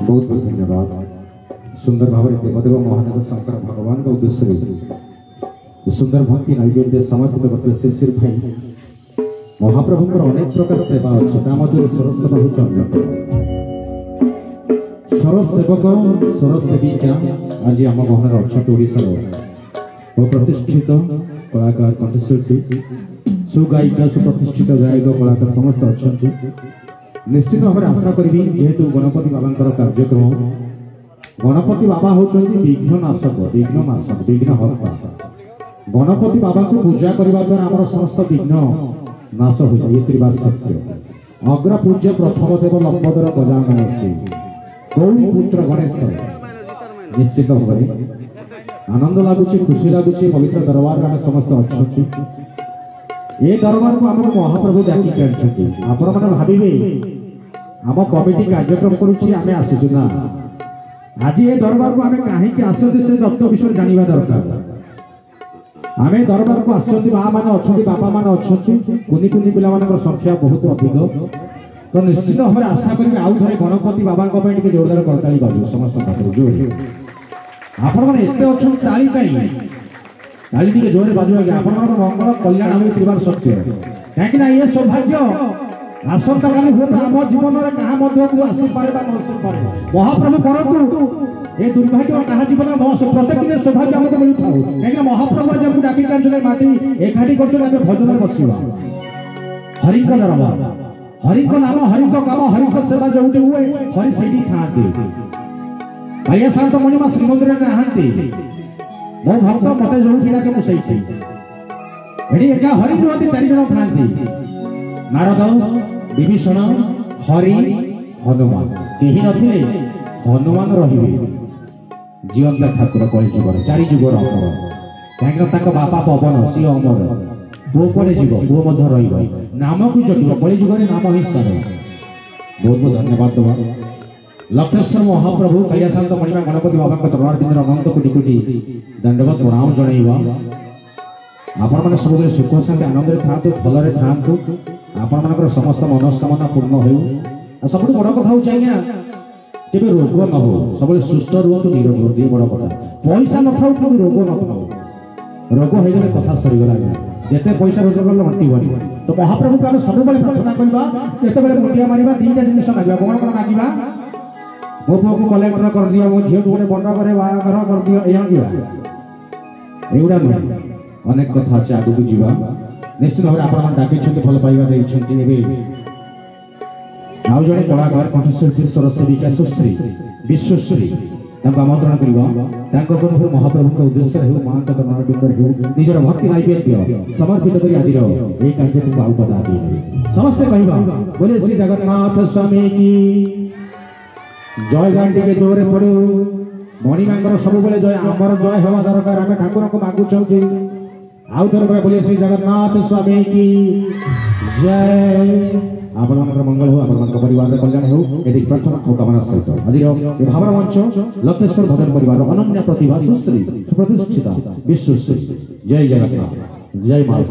बहुत बहुत धन्यवाद। सुंदर भाव में देवदेव महादेव शंकर भगवान का उद्देश्य सुंदर भक्ति नैवेद्य समर्पित करते शिशिर भाई महाप्रभु अनेक प्रकार सेवा अच्छे सरस सेवा हूँ सरस सेवक सरस सेविका आज आम गहन अच्छा ओडार प्रतिष्ठित कलाकार कंठशिल्पी सुगायिका सुप्रतिष्ठित गायक कलाकार समस्त अच्छा निश्चित भाव में आशा करी जेहेतु गणपति बाबा कार्यक्रम गणपति बाबा होती विघ्ननाशक विघ्नहर्ता गणपति बाबा को पूजा करने द्वारा आम समस्त विघ्न नाश हो जाए ये सत्य अग्र पूज्य प्रथम देव लंबोदर गजानन श्री गौरी पुत्र गणेश निश्चित भाव आनंद लगुच खुशी लगुच पवित्र दरबार में समस्त अच्छा ये दरबार को आम महाप्रभु डाकिक आपण मैंने भावे आम कमिटी कार्यक्रम करुँचे आसुचु ना आज ये दरबार को आम कहीं आसते से तत्व विषय जानवा दरकार आम दरबार को आसुच्च माँ मैंने अच्छा बापा मैंने अच्छा कुनी कुनी पिला संख्या बहुत अधिक तो निश्चित भाव में आशा करेंगे आउ थे गणपति बाबा जोरदार करताली बाजू समस्त जोर आपण मैंने एत अच्छा ताली कहीं ताली टी जोर बाजू आगे आप मंगल कल्याण आम सत्य कहीं ये सौभाग्य आसंता काली हुए आम जीवन में क्या आसपे नसपे महाप्रभु करूँ ये दुर्भाग्य क्या जीवन प्रत्येक दिन सौभाग्य आमको मिलू था कहीं महाप्रभु आज हमको डाकी माटी एकाठी कर भजन बसवा हरि दरबार हरि नाम हरि काम हरि सेवा जो हुए हरि से था शांत मणिमा श्रीमंदिर नहांती मो भक्त मत जो डाके मुझे एका हरि नुहति 4 जन था नारद विभीषण हरि हनुमान कहीं नथिले हनुमान रही जीवंत ठाकुर कली जुगर 4 जुगर अमर कहीं बापा पवन सी अमर पुओ पड़े जीव पुओ नाम को जटिव कली जुगर नाम ही सार बहुत बहुत धन्यवाद दबा लक्षेश्वर महाप्रभु कैलाशांत मणिमा गणपति बाबा दरबार बिंदर अनंत कोटि कोटि दंडवत प्रणाम जनइबा आपण मैंने सब सुख शांति आनंद था भलरे था आपण मान समस्त मनस्कामना पूर्ण हो सब बड़ कथा हो के रोग न हो सब सुस्थ रुहतु निरोग रुहतु ये बड़ कथा पैसा न था रोग न था रोग हो कथा सरीगला जिते पैसा रोजगार हटिबनी तो महाप्रभु को आम सब प्रार्थना करवा जिते मुंडिया मार 2टा जिन मांगा कौन कौन मांगा मो पुओ को कलेक्टर कर दिया मो झील को गोटे बंड करे बाहर कर दिया एगुड़ा नुह अनेक कथा अच्छे आगू जावा निश्चित भाव आप डाक भल पाइबा आउ जड़े कलाकार कंठशिल्पी सरसेविका सुश्री विश्वश्री आमंत्रण कर महाप्रभु के उद्देश्य हो माँ चरण निजर भक्ति नैवेद्य समर्पित कर आज ये कार्यक्रम आउ पदा समस्ते कहवा बोले श्री जगन्नाथ स्वामी की जय गान टे जोरे पड़ू मणिमा सब जय आमर जय हवा दरकार आम ठाकुर को मागुचे आउ थोड़े बोले श्री जगन्नाथ स्वामी की जय आपण मंगल हो आपण परिवार कल्याण हो ये प्रार्थना और कामना सहित आज भावर मंच लक्षेश्वर भजन परिवार अनन्य प्रतिभा सुश्री सुप्रतिष्ठिता विश्वश्री जय जगन्नाथ जय मां